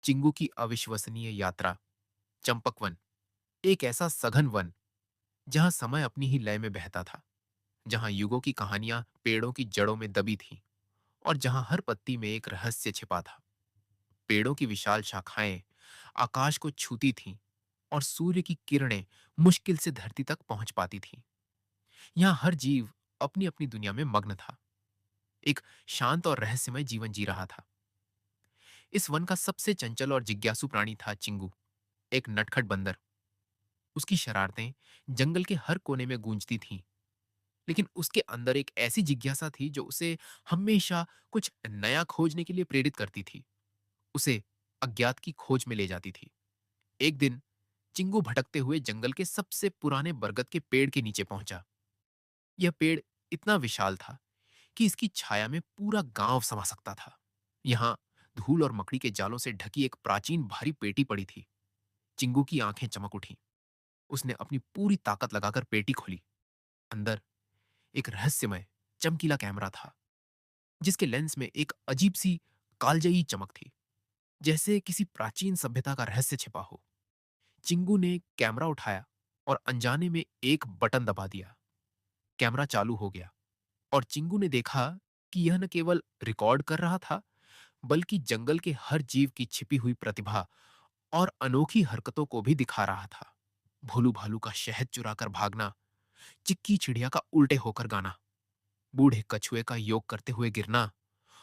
चिंगू की अविश्वसनीय यात्रा। चंपक वन, एक ऐसा सघन वन जहां समय अपनी ही लय में बहता था, जहां युगों की कहानियां पेड़ों की जड़ों में दबी थीं और जहां हर पत्ती में एक रहस्य छिपा था। पेड़ों की विशाल शाखाएं आकाश को छूती थीं और सूर्य की किरणें मुश्किल से धरती तक पहुंच पाती थीं। यहां हर जीव अपनी अपनी दुनिया में मग्न था, एक शांत और रहस्यमय जीवन जी रहा था। इस वन का सबसे चंचल और जिज्ञासु प्राणी था चिंगू, एक नटखट बंदर। उसकी शरारतें जंगल के हर कोने में गूंजती थीं, लेकिन उसके अंदर एक ऐसी जिज्ञासा थी जो उसे हमेशा कुछ नया खोजने के लिए प्रेरित करती थी, उसे अज्ञात की खोज में ले जाती थी। एक दिन चिंगू भटकते हुए जंगल के सबसे पुराने बरगद के पेड़ के नीचे पहुंचा। यह पेड़ इतना विशाल था कि इसकी छाया में पूरा गांव समा सकता था। यहां धूल और मकड़ी के जालों से ढकी एक प्राचीन भारी पेटी पड़ी थी। चिंगू की आंखें चमक उठी। उसने अपनी पूरी ताकत लगाकर पेटी खोली। अंदर एक रहस्यमय चमकीला कैमरा था, जिसके लेंस में एक अजीब सी कालजयी चमक थी, जैसे किसी प्राचीन सभ्यता का रहस्य छिपा हो। चिंगू ने कैमरा उठाया और अनजाने में एक बटन दबा दिया। कैमरा चालू हो गया और चिंगू ने देखा कि यह न केवल रिकॉर्ड कर रहा था, बल्कि जंगल के हर जीव की छिपी हुई प्रतिभा और अनोखी हरकतों को भी दिखा रहा था। भोलू भालू का शहद चुराकर भागना, चिक्की चिड़िया का उल्टे होकर गाना, बूढ़े कछुए का योग करते हुए गिरना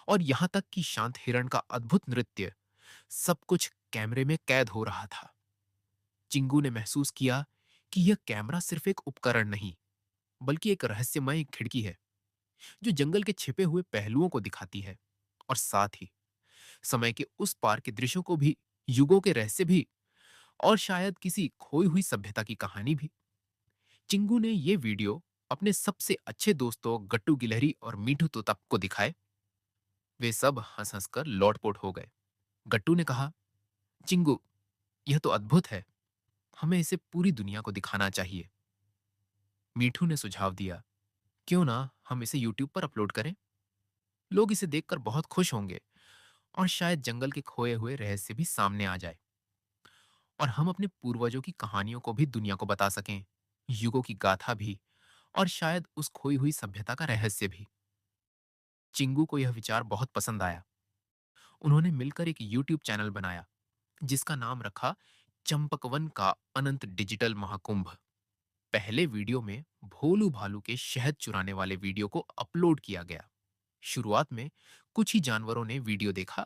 और यहां तक कि शांत हिरण का अद्भुत नृत्य, सब कुछ कैमरे में कैद हो रहा था। चिंगू ने महसूस किया कि यह कैमरा सिर्फ एक उपकरण नहीं, बल्कि एक रहस्यमय खिड़की है जो जंगल के छिपे हुए पहलुओं को दिखाती है और साथ ही समय के उस पार के दृश्यों को भी, युगों के रहस्य भी और शायद किसी खोई हुई सभ्यता की कहानी भी। चिंगू ने यह वीडियो अपने सबसे अच्छे दोस्तों गट्टू गिलहरी और मीठू तोता को दिखाए। वे सब हंस हंस कर लोटपोट हो गए। गट्टू ने कहा, चिंगू, यह तो अद्भुत है, हमें इसे पूरी दुनिया को दिखाना चाहिए। मीठू ने सुझाव दिया, क्यों ना हम इसे यूट्यूब पर अपलोड करें, लोग इसे देखकर बहुत खुश होंगे और शायद जंगल के खोए हुए रहस्य भी सामने आ जाए और हम अपने पूर्वजों की कहानियों को भी दुनिया को बता सकें, युगों की गाथा भी और शायद उस खोई हुई सभ्यता का रहस्य भी। चिंगू को यह विचार बहुत पसंद आया। उन्होंने मिलकर एक यूट्यूब चैनल बनाया, जिसका नाम रखा चंपकवन का अनंत डिजिटल महाकुंभ। पहले वीडियो में भोलू भालू के शहद चुराने वाले वीडियो को अपलोड किया गया। शुरुआत में कुछ ही जानवरों ने वीडियो देखा,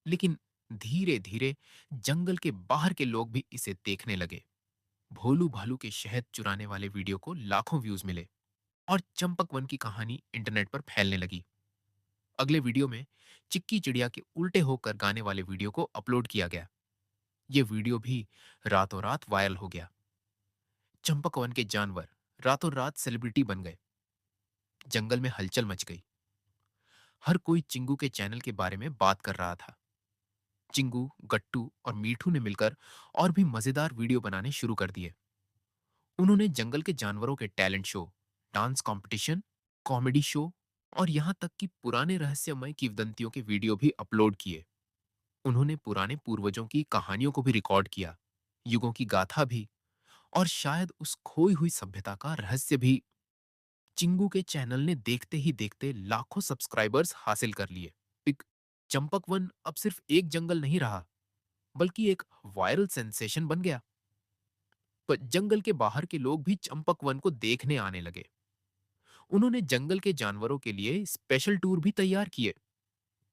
लेकिन धीरे धीरे जंगल के बाहर के लोग भी इसे देखने लगे। भोलू भालू के शहद चुराने वाले वीडियो को लाखों व्यूज मिले और चंपक वन की कहानी इंटरनेट पर फैलने लगी। अगले वीडियो में चिक्की चिड़िया के उल्टे होकर गाने वाले वीडियो को अपलोड किया गया। यह वीडियो भी रातों रात वायरल हो गया। चंपक वन के जानवर रातों रात सेलिब्रिटी बन गए। जंगल में हलचल मच गई। हर कोई चिंगू के चैनल के बारे में बात कर रहा था। चिंगू, गट्टू और मीठू ने मिलकर और भी मजेदार वीडियो बनाने शुरू कर दिए। उन्होंने जंगल के जानवरों के talent show, dance competition, comedy show और यहां तक कि पुराने रहस्यमय किंवदंतियों के वीडियो भी अपलोड किए। उन्होंने पुराने पूर्वजों की कहानियों को भी रिकॉर्ड किया, युगों की गाथा भी और शायद उस खोई हुई सभ्यता का रहस्य भी। चिंगू के चैनल ने देखते ही देखते लाखों सब्सक्राइबर्स हासिल कर लिए। एक चंपक वन अब सिर्फ एक जंगल नहीं रहा, बल्कि एक वायरल सेंसेशन बन गया। पर जंगल के बाहर के लोग भी चंपक वन को देखने आने लगे। उन्होंने जंगल के जानवरों के लिए स्पेशल टूर भी तैयार किए,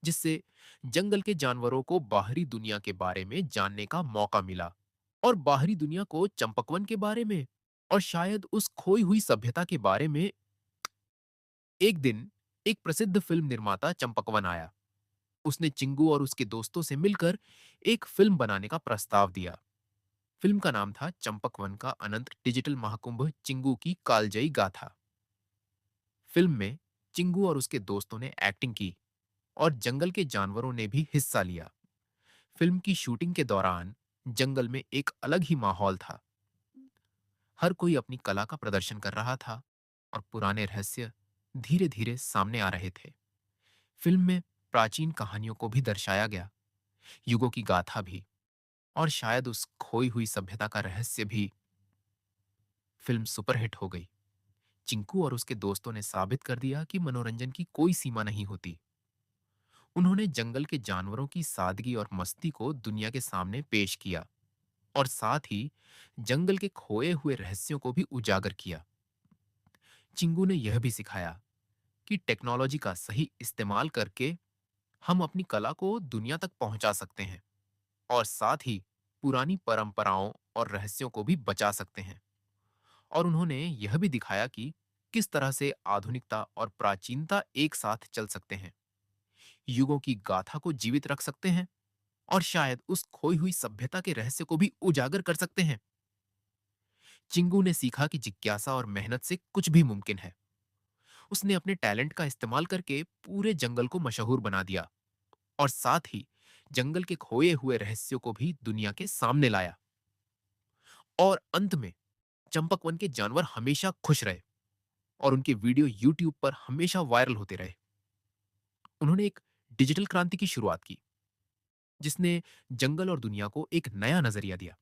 जिससे जंगल के जानवरों को बाहरी दुनिया के बारे में जानने का मौका मिला और बाहरी दुनिया को चंपकवन के बारे में और शायद उस खोई हुई सभ्यता के बारे में। एक दिन एक प्रसिद्ध फिल्म निर्माता चंपकवन आया। उसने चिंगू और उसके दोस्तों से मिलकर एक फिल्म बनाने का प्रस्ताव दिया। फिल्म का नाम था चंपकवन का अनंत डिजिटल महाकुंभ, चिंगू की कालजयी गाथा। फिल्म में चिंगू और उसके दोस्तों ने एक्टिंग की और जंगल के जानवरों ने भी हिस्सा लिया। फिल्म की शूटिंग के दौरान जंगल में एक अलग ही माहौल था। हर कोई अपनी कला का प्रदर्शन कर रहा था और पुराने रहस्य धीरे-धीरे सामने आ रहे थे। फिल्म में प्राचीन कहानियों को भी दर्शाया गया, युगों की गाथा भी, और शायद उस खोई हुई सभ्यता का रहस्य भी। फिल्म सुपरहिट हो गई। चिंकू और उसके दोस्तों ने साबित कर दिया कि मनोरंजन की कोई सीमा नहीं होती। उन्होंने जंगल के जानवरों की सादगी और मस्ती को दुनिया के सामने पेश किया, और साथ ही जंगल के खोए हुए रहस्यों को भी उजागर किया। चिंगू ने यह भी सिखाया कि टेक्नोलॉजी का सही इस्तेमाल करके हम अपनी कला को दुनिया तक पहुंचा सकते हैं, और साथ ही पुरानी परंपराओं और रहस्यों को भी बचा सकते हैं। और उन्होंने यह भी दिखाया कि किस तरह से आधुनिकता और प्राचीनता एक साथ चल सकते हैं, युगों की गाथा को जीवित रख सकते हैं, और शायद उस खोई हुई सभ्यता के रहस्य को भी उजागर कर सकते हैं। चिंगू ने सीखा कि जिज्ञासा और मेहनत से कुछ भी मुमकिन है। उसने अपने टैलेंट का इस्तेमाल करके पूरे जंगल को मशहूर बना दिया, और साथ ही जंगल के खोए हुए रहस्यों को भी दुनिया के सामने लाया। और अंत में चंपकवन के जानवर हमेशा खुश रहे, और उनके वीडियो यूट्यूब पर हमेशा वायरल होते रहे। उन्होंने एक डिजिटल क्रांति की शुरुआत की, जिसने जंगल और दुनिया को एक नया नजरिया दिया,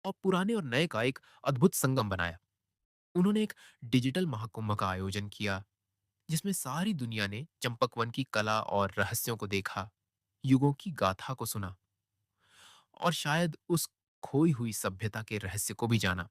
और पुराने और नए का एक अद्भुत संगम बनाया। उन्होंने एक डिजिटल महाकुंभ का आयोजन किया, जिसमें सारी दुनिया ने चंपकवन की कला और रहस्यों को देखा, युगों की गाथा को सुना, और शायद उस खोई हुई सभ्यता के रहस्य को भी जाना।